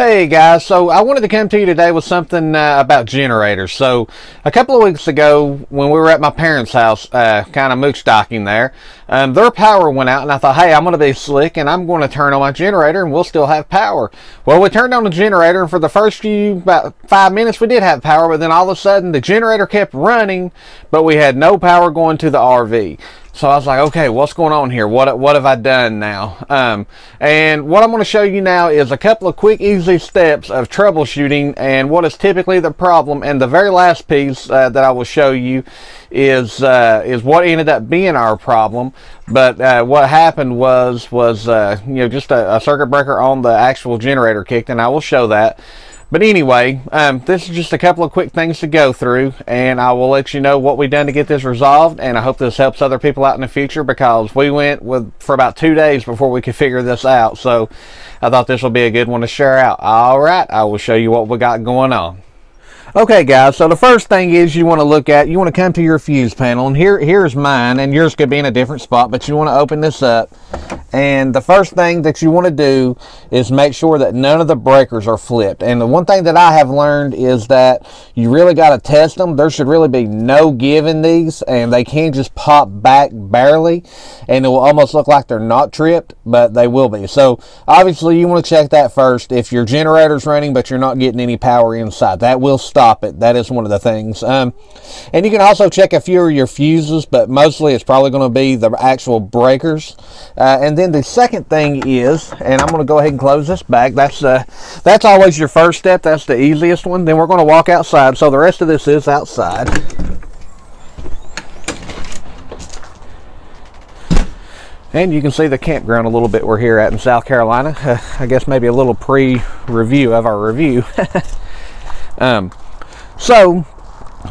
Hey guys, so I wanted to come to you today with something about generators. So a couple of weeks ago when we were at my parents' house, kind of mooch stocking there, their power went out and I thought, hey, I'm going to be slick and I'm going to turn on my generator and we'll still have power. Well, we turned on the generator and for the first about 5 minutes we did have power, but then all of a sudden the generator kept running, but we had no power going to the RV. So I was like, okay, what's going on here? What have I done now? And what I'm going to show you now is a couple of quick, easy steps of troubleshooting and what is typically the problem. And the very last piece that I will show you is what ended up being our problem. But what happened was just a circuit breaker on the actual generator kicked, and I will show that. But anyway, this is just a couple of quick things to go through, and I will let you know what we've done to get this resolved, and I hope this helps other people out in the future, because we went for about 2 days before we could figure this out. So I thought this will be a good one to share out. All right, I will show you what we got going on. Okay guys, so the first thing is you want to come to your fuse panel, and here's mine, and yours could be in a different spot, but you want to open this up. And the first thing that you want to do is make sure that none of the breakers are flipped. And the one thing that I have learned is that you really got to test them. There should really be no give in these, and they can just pop back barely, and it will almost look like they're not tripped, but they will be. So obviously you want to check that first. If your generator's running but you're not getting any power inside, that will stop it. That is one of the things. And you can also check a few of your fuses, but mostly it's probably going to be the actual breakers. And then the second thing is, and I'm going to go ahead and close this back. That's always your first step. That's the easiest one. Then we're going to walk outside. So the rest of this is outside. And you can see the campground a little bit we're here at in South Carolina. I guess maybe a little pre-review of our review. So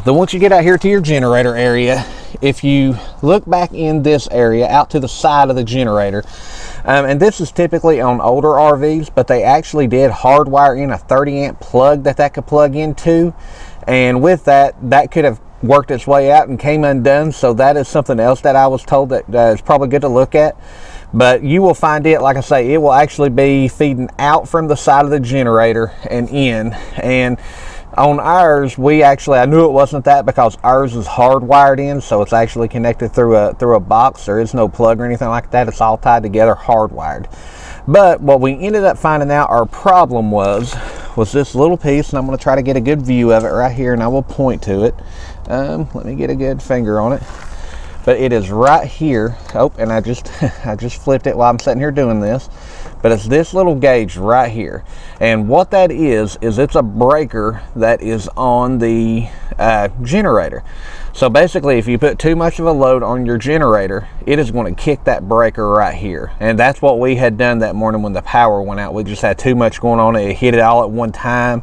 once you get out here to your generator area, if you look back in this area out to the side of the generator, and this is typically on older RVs, but they actually did hardwire in a 30 amp plug that could plug into, and with that could have worked its way out and came undone. So that is something else that I was told that is probably good to look at. But you will find it, like I say, it will actually be feeding out from the side of the generator and in. And on ours, I knew it wasn't that because ours is hardwired in, so it's actually connected through a box. There is no plug or anything like that. It's all tied together, hardwired. But what we ended up finding out our problem was this little piece, and I'm going to try to get a good view of it right here, and I will point to it. Let me get a good finger on it. But it is right here. Oh, and I just flipped it while I'm sitting here doing this. But it's this little gauge right here, and what that is it's a breaker that is on the generator. So basically, if you put too much of a load on your generator, it is going to kick that breaker right here. And that's what we had done that morning when the power went out. We just had too much going on. It hit it all at one time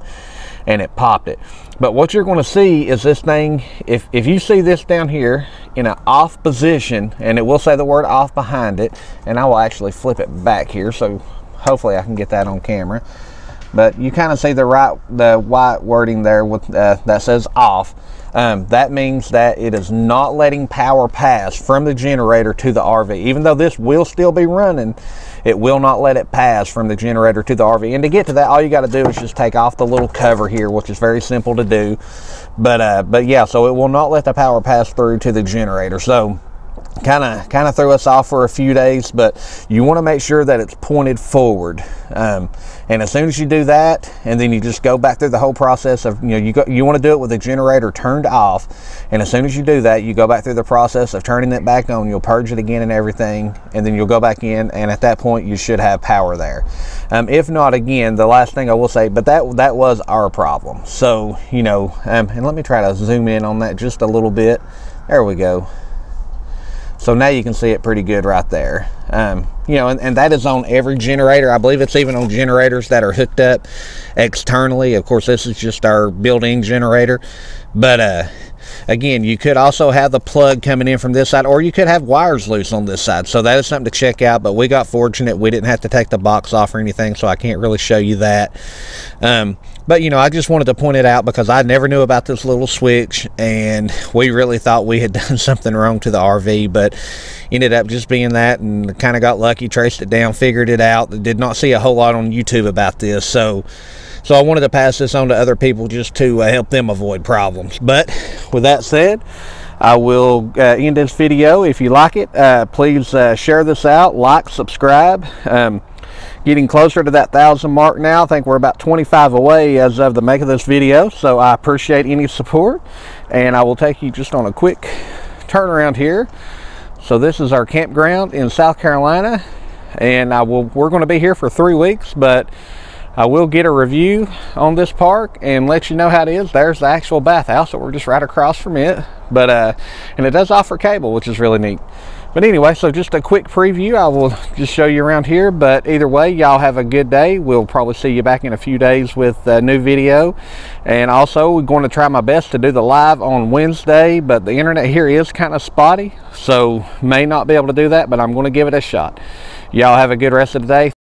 and it popped it. But what you're going to see is this thing, if you see this down here in an off position, and it will say the word off behind it, and I will actually flip it back here, so hopefully I can get that on camera. But you kind of see the white wording there with that says off. That means that it is not letting power pass from the generator to the RV. Even though this will still be running, it will not let it pass from the generator to the RV. And to get to that, all you got to do is just take off the little cover here, which is very simple to do. But yeah, so it will not let the power pass through to the generator. So kind of threw us off for a few days, but you want to make sure that it's pointed forward. And as soon as you do that, and then you just go back through the whole process of, you want to do it with the generator turned off, and as soon as you do that, you go back through the process of turning it back on. You'll purge it again and everything, and then you'll go back in, and at that point you should have power there. If not, again, the last thing I will say, but that was our problem. So and let me try to zoom in on that just a little bit. There we go. So now you can see it pretty good right there. And that is on every generator. I believe it's even on generators that are hooked up externally. Of course, this is just our built-in generator. But again, you could also have the plug coming in from this side, or you could have wires loose on this side. So that is something to check out, but we got fortunate. We didn't have to take the box off or anything, so I can't really show you that. But, you know, I just wanted to point it out because I never knew about this little switch, and we really thought we had done something wrong to the RV, but ended up just being that, and kind of got lucky, traced it down, figured it out. Did not see a whole lot on YouTube about this, so I wanted to pass this on to other people just to help them avoid problems. But with that said, I will end this video. If you like it, please share this out, like, subscribe. Getting closer to that 1,000 mark now. I think we're about 25 away as of the make of this video, so I appreciate any support. And I will take you just on a quick turnaround here. So this is our campground in South Carolina, and we're going to be here for 3 weeks, but I will get a review on this park and let you know how it is. There's the actual bathhouse, so we're just right across from it. But and it does offer cable, which is really neat. But anyway, so just a quick preview. I will just show you around here. But either way, y'all have a good day. We'll probably see you back in a few days with a new video. And also, we're going to try my best to do the live on Wednesday, but the internet here is kind of spotty, so may not be able to do that, but I'm going to give it a shot. Y'all have a good rest of the day.